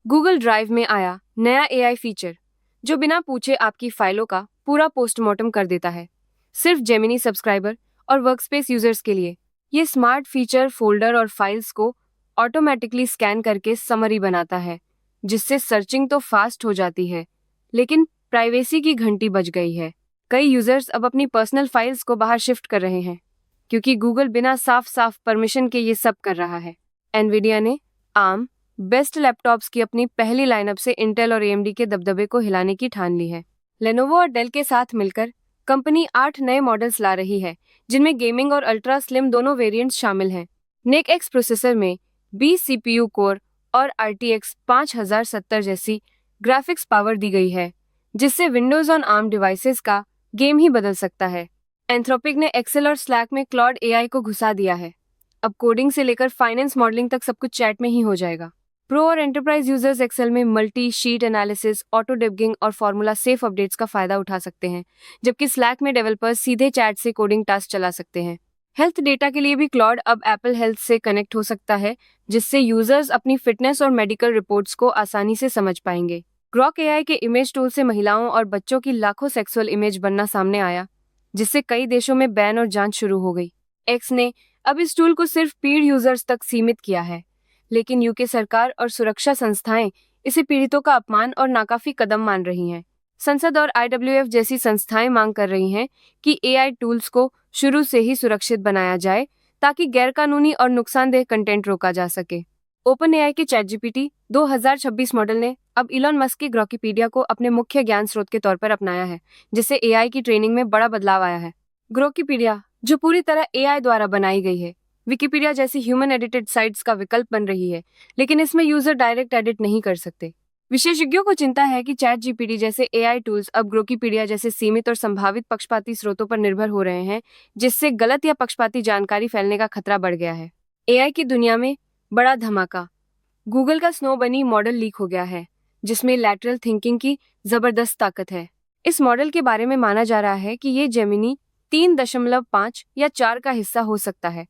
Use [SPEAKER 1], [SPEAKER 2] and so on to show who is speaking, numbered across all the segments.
[SPEAKER 1] Google drive में आया नया एआई फीचर जो बिना पूछे आपकी फाइलों का पूरा पोस्टमार्टम कर देता है, सिर्फ जेमिनी सब्सक्राइबर और वर्कस्पेस यूजर्स के लिए। ये स्मार्ट फीचर फोल्डर और फाइल्स को ऑटोमेटिकली स्कैन करके समरी बनाता है, जिससे सर्चिंग तो फास्ट हो जाती है, लेकिन प्राइवेसी की घंटी बज गई है। कई यूजर्स अब अपनी पर्सनल फाइल्स को बाहर शिफ्ट कर रहे हैं, क्योंकि गूगल बिना साफ साफ परमिशन के ये सब कर रहा है। एनवीडिया ने आर्म बेस्ट लैपटॉप्स की अपनी पहली लाइनअप से इंटेल और एएमडी के दबदबे को हिलाने की ठान ली है। लेनोवो और डेल के साथ मिलकर कंपनी 8 नए मॉडल्स ला रही है, जिनमें गेमिंग और अल्ट्रा स्लिम दोनों वेरिएंट्स शामिल हैं। नेक एक्स प्रोसेसर में 20 सीपीयू कोर और RTX 5070 जैसी ग्राफिक्स पावर दी गई है, जिससे विंडोज ऑन आर्म डिवाइसेस का गेम ही बदल सकता है। एंथ्रोपिक ने एक्सेल और स्लैक में क्लॉड एआई को घुसा दिया है। अब कोडिंग से लेकर फाइनेंस मॉडलिंग तक सब कुछ चैट में ही हो जाएगा। प्रो और एंटरप्राइज यूजर्स एक्सेल में multi sheet analysis, auto debugging और फॉर्मूला सेफ अपडेट्स का फायदा उठा सकते हैं, जबकि स्लैक में डेवलपर्स सीधे चैट से कोडिंग टास्क चला सकते हैं। हेल्थ डेटा के लिए भी क्लॉड अब एप्पल हेल्थ से कनेक्ट हो सकता है, जिससे यूजर्स अपनी फिटनेस और मेडिकल रिपोर्ट्स को आसानी से समझ पाएंगे। ग्रॉक एआई के इमेज टूल से महिलाओं और बच्चों की लाखों सेक्सुअल इमेज बनना सामने आया, जिससे कई देशों में बैन और जांच शुरू हो गई। एक्स ने अब इस टूल को सिर्फ पेड यूजर्स तक सीमित किया है, लेकिन यूके सरकार और सुरक्षा संस्थाएं इसे पीड़ितों का अपमान और नाकाफी कदम मान रही हैं। संसद और IWF जैसी संस्थाएं मांग कर रही हैं कि एआई टूल्स को शुरू से ही सुरक्षित बनाया जाए, ताकि गैरकानूनी और नुकसानदेह कंटेंट रोका जा सके। ओपन एआई के ChatGPT 2026 मॉडल ने अब इलॉन मस्क की ग्रोकीपीडिया को अपने मुख्य ज्ञान स्रोत के तौर पर अपनाया है, जिससे एआई की ट्रेनिंग में बड़ा बदलाव आया है। ग्रोकीपीडिया, जो पूरी तरह एआई द्वारा बनाई गई है, विकिपीडिया जैसी ह्यूमन एडिटेड साइट्स का विकल्प बन रही है, लेकिन इसमें यूजर डायरेक्ट एडिट नहीं कर सकते। विशेषज्ञों को चिंता है कि ChatGPT जैसे एआई टूल्स अब ग्रोकीपीडिया जैसे सीमित और संभावित पक्षपाती स्रोतों पर निर्भर हो रहे हैं, जिससे गलत या पक्षपाती जानकारी फैलने का खतरा बढ़ गया है। एआई की दुनिया में बड़ा धमाका। गूगल का स्नो बनी मॉडल लीक हो गया है, जिसमें लैटरल थिंकिंग की जबरदस्त ताकत है। इस मॉडल के बारे में माना जा रहा है कि ये जेमिनी 3.5 या 4 का हिस्सा हो सकता है,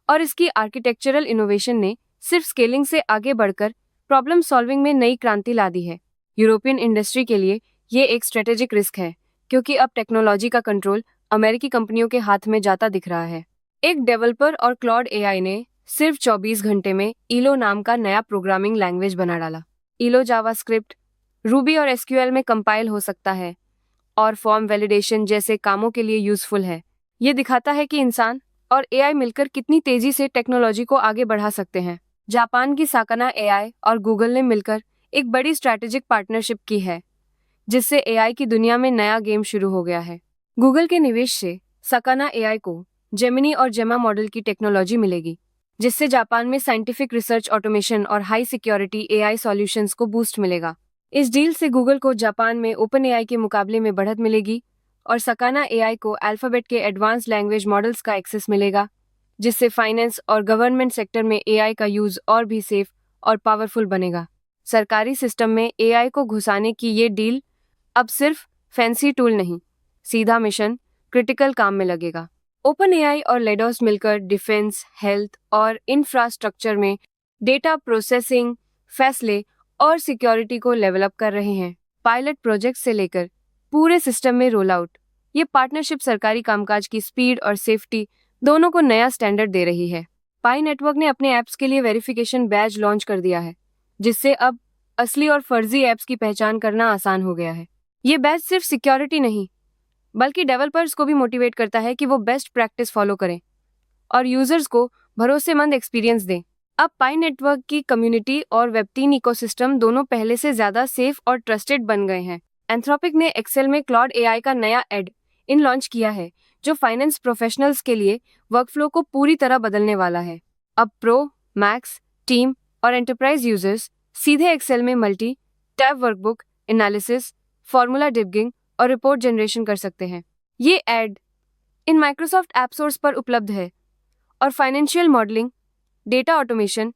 [SPEAKER 1] और इसकी आर्किटेक्चरल इनोवेशन ने सिर्फ स्केलिंग से आगे बढ़कर प्रॉब्लम सॉल्विंग में नई क्रांति ला दी है। यूरोपियन इंडस्ट्री के लिए ये एक स्ट्रेटेजिक रिस्क है, क्योंकि अब टेक्नोलॉजी का कंट्रोल अमेरिकी कंपनियों के हाथ में जाता दिख रहा है। एक डेवलपर और क्लॉड एआई ने सिर्फ 24 घंटे में इलो नाम का नया प्रोग्रामिंग लैंग्वेज बना डाला। इलो जावास्क्रिप्ट, रूबी और एसक्यूएल में कंपाइल हो सकता है और फॉर्म वैलिडेशन जैसे कामों के लिए यूजफुल है। ये दिखाता है कि इंसान और एआई मिलकर कितनी तेजी से टेक्नोलॉजी को आगे बढ़ा सकते हैं। जापान की साकाना एआई और गूगल ने मिलकर एक बड़ी स्ट्रैटेजिक पार्टनरशिप की है, जिससे एआई की दुनिया में नया गेम शुरू हो गया है। गूगल के निवेश से साकाना एआई को जेमिनी और जेमा मॉडल की टेक्नोलॉजी मिलेगी, जिससे जापान में साइंटिफिक रिसर्च, ऑटोमेशन और हाई सिक्योरिटी एआई सॉल्यूशंस को बूस्ट मिलेगा। इस डील से गूगल को जापान में ओपन एआई के मुकाबले में बढ़त मिलेगी और साकाना एआई को अल्फाबेट के एडवांस लैंग्वेज मॉडल्स का एक्सेस मिलेगा, जिससे फाइनेंस और गवर्नमेंट सेक्टर में एआई का यूज और भी सेफ और पावरफुल बनेगा। सरकारी सिस्टम में एआई को घुसाने की ये डील अब सिर्फ फैंसी टूल नहीं, सीधा मिशन क्रिटिकल काम में लगेगा। ओपन एआई और लेडोस मिलकर डिफेंस, हेल्थ और इंफ्रास्ट्रक्चर में डेटा प्रोसेसिंग, फैसले और सिक्योरिटी को लेवल अप कर रहे हैं। पायलट प्रोजेक्ट से लेकर पूरे सिस्टम में रोल आउट, ये पार्टनरशिप सरकारी कामकाज की स्पीड और सेफ्टी दोनों को नया स्टैंडर्ड दे रही है। पाई नेटवर्क ने अपने ऐप्स के लिए वेरिफिकेशन बैज लॉन्च कर दिया है, जिससे अब असली और फर्जी ऐप्स की पहचान करना आसान हो गया है। ये बैज सिर्फ सिक्योरिटी नहीं, बल्कि डेवलपर्स को भी मोटिवेट करता है कि वो बेस्ट प्रैक्टिस फॉलो करें और यूजर्स को भरोसेमंद एक्सपीरियंस दें। अब पाई नेटवर्क की कम्युनिटी और वेब3 इकोसिस्टम दोनों पहले से ज्यादा सेफ और ट्रस्टेड बन गए हैं। एंथ्रोपिक ने एक्सेल में क्लॉड एआई का नया एड इन लॉन्च किया है, जो फाइनेंस प्रोफेशनल्स के लिए वर्कफ्लो को पूरी तरह बदलने वाला है। अब प्रो, मैक्स, टीम और एंटरप्राइज यूजर्स सीधे एक्सेल में multi tab workbook analysis, formula debugging और रिपोर्ट जनरेशन कर सकते हैं। ये add in Microsoft app stores पर उपलब्ध है और फाइनेंशियल मॉडलिंग, डेटा ऑटोमेशन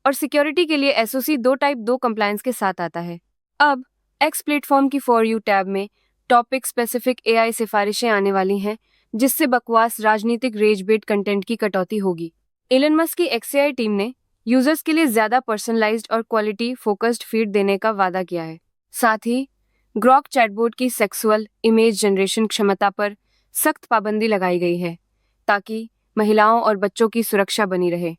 [SPEAKER 1] और सिक्योरिटी के लिए SOC 2 टाइप 2 कंप्लायंस के साथ आता है। अब एक्स प्लेटफॉर्म की फॉर यू टैब में टॉपिक स्पेसिफिक एआई सिफारिशें आने वाली हैं, जिससे बकवास राजनीतिक रेज बेट कंटेंट की कटौती होगी। एलन मस्क की XAI टीम ने यूजर्स के लिए ज्यादा पर्सनलाइज्ड और क्वालिटी फोकस्ड फीड देने का वादा किया है। साथ ही ग्रॉक चैटबॉट की सेक्सुअल इमेज जनरेशन क्षमता पर सख्त पाबंदी लगाई गई है ताकि महिलाओं और बच्चों की सुरक्षा बनी रहे।